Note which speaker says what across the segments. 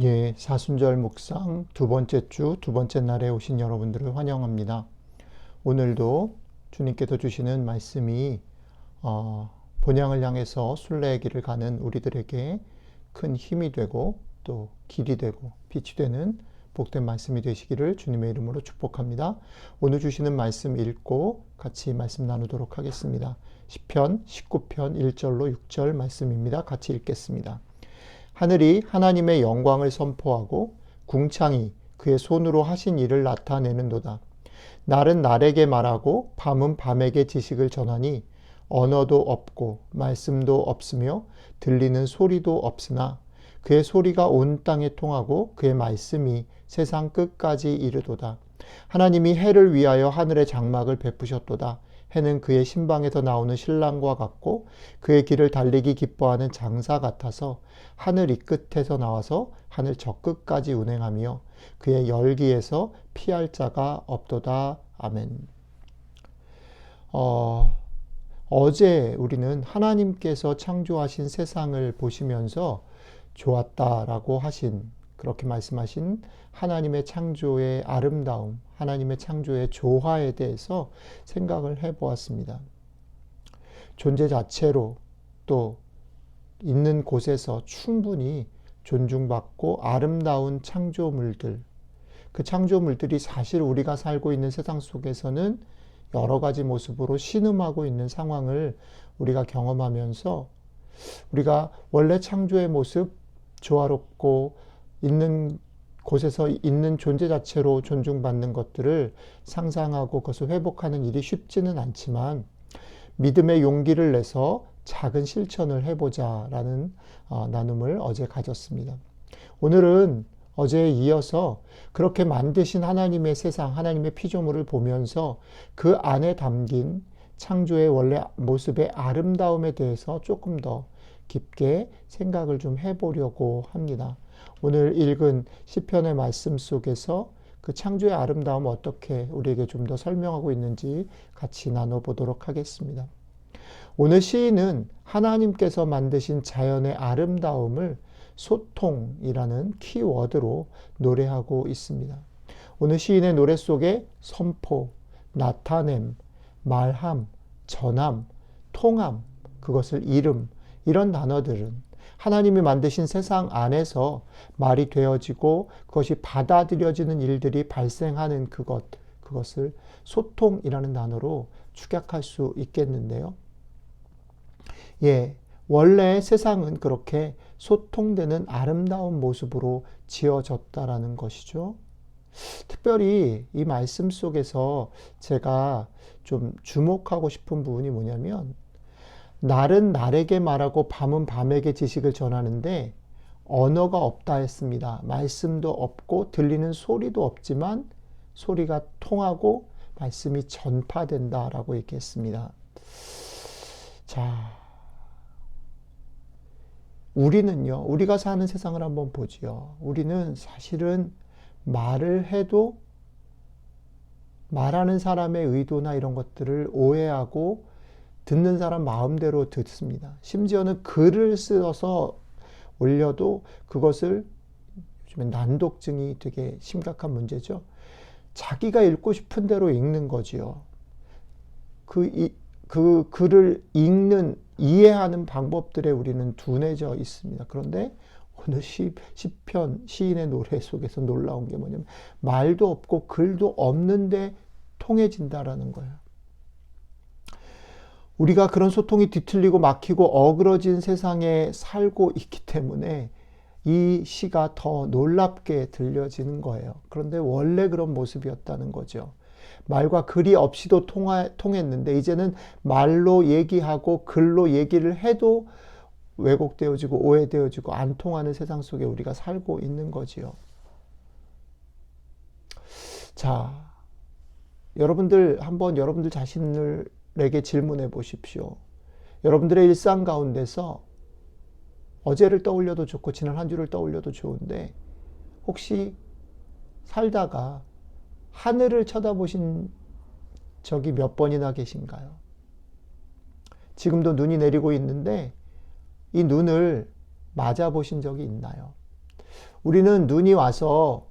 Speaker 1: 예, 사순절 묵상 두 번째 주, 두 번째 날에 오신 여러분들을 환영합니다. 오늘도 주님께서 주시는 말씀이 본향을 향해서 순례의 길을 가는 우리들에게 큰 힘이 되고 또 길이 되고 빛이 되는 복된 말씀이 되시기를 주님의 이름으로 축복합니다. 오늘 주시는 말씀 읽고 같이 말씀 나누도록 하겠습니다. 시편 19편 1절로 6절 말씀입니다. 같이 읽겠습니다. 하늘이 하나님의 영광을 선포하고 궁창이 그의 손으로 하신 일을 나타내는도다. 날은 날에게 말하고 밤은 밤에게 지식을 전하니 언어도 없고 말씀도 없으며 들리는 소리도 없으나 그의 소리가 온 땅에 통하고 그의 말씀이 세상 끝까지 이르도다. 하나님이 해를 위하여 하늘의 장막을 베푸셨도다. 해는 그의 신방에서 나오는 신랑과 같고 그의 길을 달리기 기뻐하는 장사 같아서 하늘 이 끝에서 나와서 하늘 저 끝까지 운행하며 그의 열기에서 피할 자가 없도다. 아멘. 어제 우리는 하나님께서 창조하신 세상을 보시면서 좋았다라고 하신, 그렇게 말씀하신 하나님의 창조의 아름다움, 하나님의 창조의 조화에 대해서 생각을 해 보았습니다. 존재 자체로 또 있는 곳에서 충분히 존중받고 아름다운 창조물들, 그 창조물들이 사실 우리가 살고 있는 세상 속에서는 여러 가지 모습으로 신음하고 있는 상황을 우리가 경험하면서 우리가 원래 창조의 모습, 조화롭고 있는 곳에서 있는 존재 자체로 존중받는 것들을 상상하고 그것을 회복하는 일이 쉽지는 않지만 믿음의 용기를 내서 작은 실천을 해보자라는 나눔을 어제 가졌습니다. 오늘은 어제에 이어서 그렇게 만드신 하나님의 세상, 하나님의 피조물을 보면서 그 안에 담긴 창조의 원래 모습의 아름다움에 대해서 조금 더 깊게 생각을 좀 해보려고 합니다. 오늘 읽은 시편의 말씀 속에서 그 창조의 아름다움 어떻게 우리에게 좀 더 설명하고 있는지 같이 나눠보도록 하겠습니다. 오늘 시인은 하나님께서 만드신 자연의 아름다움을 소통이라는 키워드로 노래하고 있습니다. 오늘 시인의 노래 속에 선포, 나타냄, 말함, 전함, 통함, 그것을 이름, 이런 단어들은 하나님이 만드신 세상 안에서 말이 되어지고 그것이 받아들여지는 일들이 발생하는 그것을 소통이라는 단어로 축약할 수 있겠는데요. 예, 원래 세상은 그렇게 소통되는 아름다운 모습으로 지어졌다라는 것이죠. 특별히 이 말씀 속에서 제가 좀 주목하고 싶은 부분이 뭐냐면 날은 날에게 말하고 밤은 밤에게 지식을 전하는데 언어가 없다 했습니다. 말씀도 없고 들리는 소리도 없지만 소리가 통하고 말씀이 전파된다라고 얘기했습니다. 자, 우리는요, 우리가 사는 세상을 한번 보지요. 우리는 사실은 말을 해도 말하는 사람의 의도나 이런 것들을 오해하고 듣는 사람 마음대로 듣습니다. 심지어는 글을 써서 올려도 그것을 요즘에 난독증이 되게 심각한 문제죠. 자기가 읽고 싶은 대로 읽는 거지요. 그 글을 읽는, 이해하는 방법들에 우리는 둔해져 있습니다. 그런데 오늘 시편, 시인의 노래 속에서 놀라운 게 뭐냐면 말도 없고 글도 없는데 통해진다라는 거예요. 우리가 그런 소통이 뒤틀리고 막히고 어그러진 세상에 살고 있기 때문에 이 시가 더 놀랍게 들려지는 거예요. 그런데 원래 그런 모습이었다는 거죠. 말과 글이 없이도 통했는데 이제는 말로 얘기하고 글로 얘기를 해도 왜곡되어지고 오해되어지고 안 통하는 세상 속에 우리가 살고 있는 거지요. 자, 여러분들 한번 여러분들 자신에게 질문해 보십시오. 여러분들의 일상 가운데서 어제를 떠올려도 좋고 지난 한 주를 떠올려도 좋은데 혹시 살다가 하늘을 쳐다보신 적이 몇 번이나 계신가요? 지금도 눈이 내리고 있는데 이 눈을 맞아보신 적이 있나요? 우리는 눈이 와서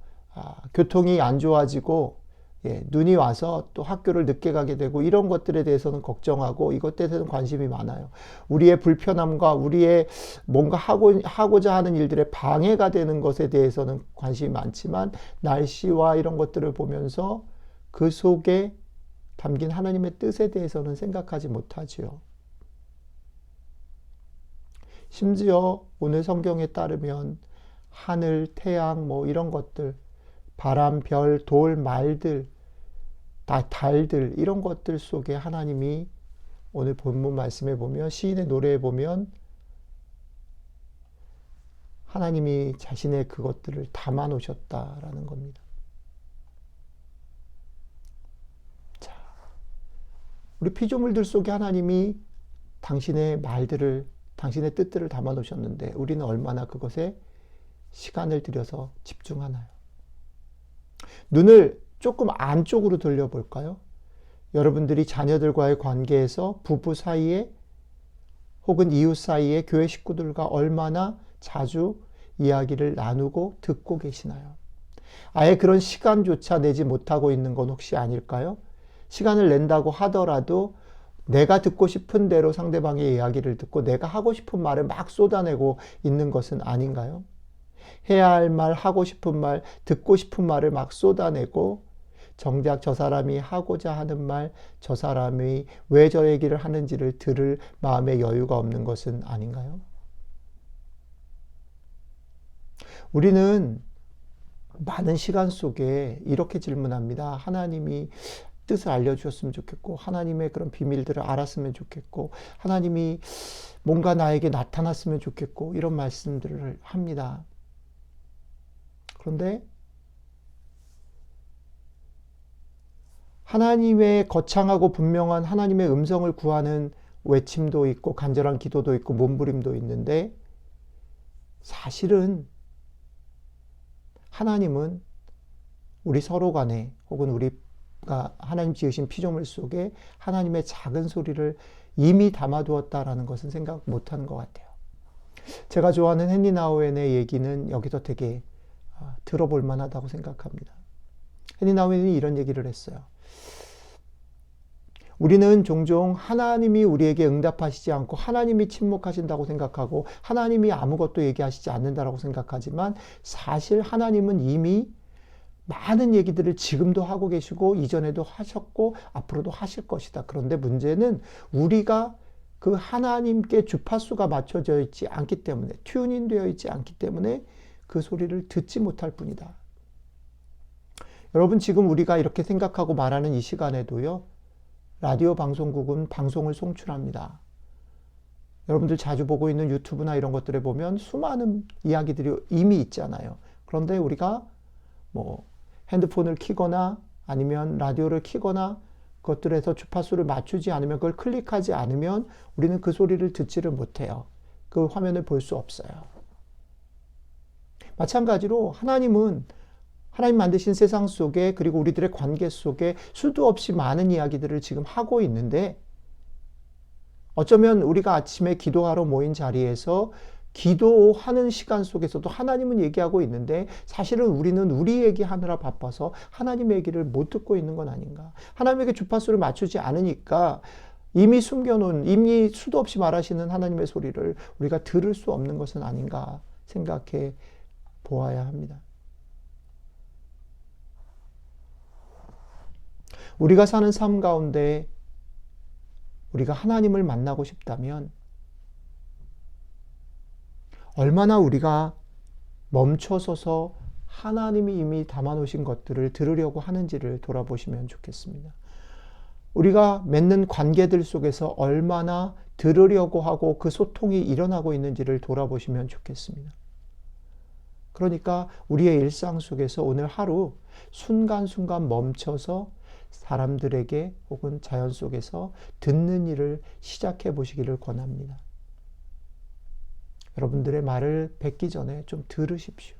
Speaker 1: 교통이 안 좋아지고 눈이 와서 또 학교를 늦게 가게 되고 이런 것들에 대해서는 걱정하고 이것에 대해서는 관심이 많아요. 우리의 불편함과 우리의 뭔가 하고자 하는 일들의 방해가 되는 것에 대해서는 관심이 많지만 날씨와 이런 것들을 보면서 그 속에 담긴 하나님의 뜻에 대해서는 생각하지 못하지요. 심지어 오늘 성경에 따르면 하늘, 태양, 뭐 이런 것들, 바람, 별, 돌, 말들, 달들 이런 것들 속에 하나님이 오늘 본문 말씀에 보면 시인의 노래에 보면 하나님이 자신의 그것들을 담아 놓으셨다라는 겁니다. 자, 우리 피조물들 속에 하나님이 당신의 말들을 당신의 뜻들을 담아 놓으셨는데 우리는 얼마나 그것에 시간을 들여서 집중하나요? 눈을 조금 안쪽으로 돌려볼까요? 여러분들이 자녀들과의 관계에서 부부 사이에 혹은 이웃 사이에 교회 식구들과 얼마나 자주 이야기를 나누고 듣고 계시나요? 아예 그런 시간조차 내지 못하고 있는 건 혹시 아닐까요? 시간을 낸다고 하더라도 내가 듣고 싶은 대로 상대방의 이야기를 듣고 내가 하고 싶은 말을 막 쏟아내고 있는 것은 아닌가요? 해야 할 말, 하고 싶은 말, 듣고 싶은 말을 막 쏟아내고 정작 저 사람이 하고자 하는 말, 저 사람이 왜 저 얘기를 하는지를 들을 마음의 여유가 없는 것은 아닌가요? 우리는 많은 시간 속에 이렇게 질문합니다. 하나님이 뜻을 알려주셨으면 좋겠고 하나님의 그런 비밀들을 알았으면 좋겠고 하나님이 뭔가 나에게 나타났으면 좋겠고 이런 말씀들을 합니다. 그런데 하나님의 거창하고 분명한 하나님의 음성을 구하는 외침도 있고 간절한 기도도 있고 몸부림도 있는데 사실은 하나님은 우리 서로 간에 혹은 우리가 하나님 지으신 피조물 속에 하나님의 작은 소리를 이미 담아두었다라는 것은 생각 못하는 것 같아요. 제가 좋아하는 헨리 나우엔의 얘기는 여기서 되게 들어볼 만하다고 생각합니다. 헨리 나우엔이 이런 얘기를 했어요. 우리는 종종 하나님이 우리에게 응답하시지 않고 하나님이 침묵하신다고 생각하고 하나님이 아무것도 얘기하시지 않는다라고 생각하지만 사실 하나님은 이미 많은 얘기들을 지금도 하고 계시고 이전에도 하셨고 앞으로도 하실 것이다. 그런데 문제는 우리가 그 하나님께 주파수가 맞춰져 있지 않기 때문에 튜닝 되어 있지 않기 때문에 그 소리를 듣지 못할 뿐이다. 여러분 지금 우리가 이렇게 생각하고 말하는 이 시간에도요. 라디오 방송국은 방송을 송출합니다. 여러분들 자주 보고 있는 유튜브나 이런 것들에 보면 수많은 이야기들이 이미 있잖아요. 그런데 우리가 뭐 핸드폰을 켜거나 아니면 라디오를 켜거나 그것들에서 주파수를 맞추지 않으면 그걸 클릭하지 않으면 우리는 그 소리를 듣지를 못해요. 그 화면을 볼 수 없어요. 마찬가지로 하나님은 하나님 만드신 세상 속에 그리고 우리들의 관계 속에 수도 없이 많은 이야기들을 지금 하고 있는데 어쩌면 우리가 아침에 기도하러 모인 자리에서 기도하는 시간 속에서도 하나님은 얘기하고 있는데 사실은 우리는 우리 얘기하느라 바빠서 하나님 얘기를 못 듣고 있는 건 아닌가. 하나님에게 주파수를 맞추지 않으니까 이미 숨겨놓은 이미 수도 없이 말하시는 하나님의 소리를 우리가 들을 수 없는 것은 아닌가 생각해 보아야 합니다. 우리가 사는 삶 가운데 우리가 하나님을 만나고 싶다면 얼마나 우리가 멈춰서서 하나님이 이미 담아놓으신 것들을 들으려고 하는지를 돌아보시면 좋겠습니다. 우리가 맺는 관계들 속에서 얼마나 들으려고 하고 그 소통이 일어나고 있는지를 돌아보시면 좋겠습니다. 그러니까 우리의 일상 속에서 오늘 하루 순간순간 멈춰서 사람들에게 혹은 자연 속에서 듣는 일을 시작해 보시기를 권합니다. 여러분들의 말을 뱉기 전에 좀 들으십시오.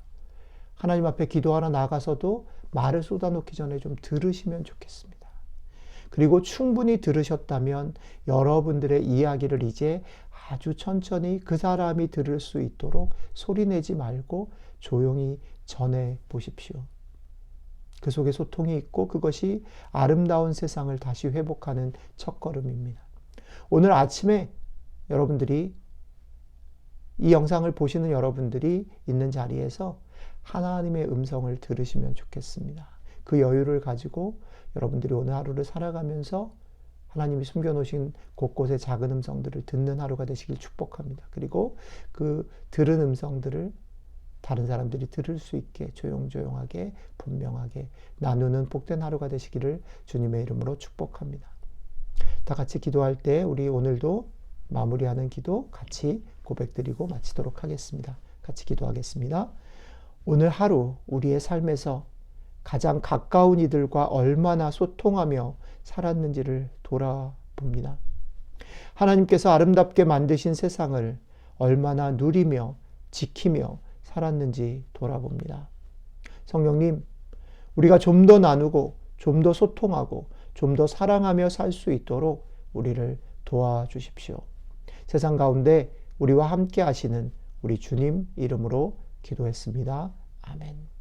Speaker 1: 하나님 앞에 기도하러 나가서도 말을 쏟아놓기 전에 좀 들으시면 좋겠습니다. 그리고 충분히 들으셨다면 여러분들의 이야기를 이제 아주 천천히 그 사람이 들을 수 있도록 소리내지 말고 조용히 전해 보십시오. 그 속에 소통이 있고 그것이 아름다운 세상을 다시 회복하는 첫걸음입니다. 오늘 아침에 여러분들이 이 영상을 보시는 여러분들이 있는 자리에서 하나님의 음성을 들으시면 좋겠습니다. 그 여유를 가지고 여러분들이 오늘 하루를 살아가면서 하나님이 숨겨놓으신 곳곳의 작은 음성들을 듣는 하루가 되시길 축복합니다. 그리고 그 들은 음성들을 다른 사람들이 들을 수 있게 조용조용하게 분명하게 나누는 복된 하루가 되시기를 주님의 이름으로 축복합니다. 다 같이 기도할 때 우리 오늘도 마무리하는 기도 같이 고백드리고 마치도록 하겠습니다. 같이 기도하겠습니다. 오늘 하루 우리의 삶에서 가장 가까운 이들과 얼마나 소통하며 살았는지를 돌아봅니다. 하나님께서 아름답게 만드신 세상을 얼마나 누리며 지키며 살았는지 돌아봅니다. 성령님, 우리가 좀 더 나누고 좀 더 소통하고 좀 더 사랑하며 살 수 있도록 우리를 도와주십시오. 세상 가운데 우리와 함께 하시는 우리 주님 이름으로 기도했습니다. 아멘.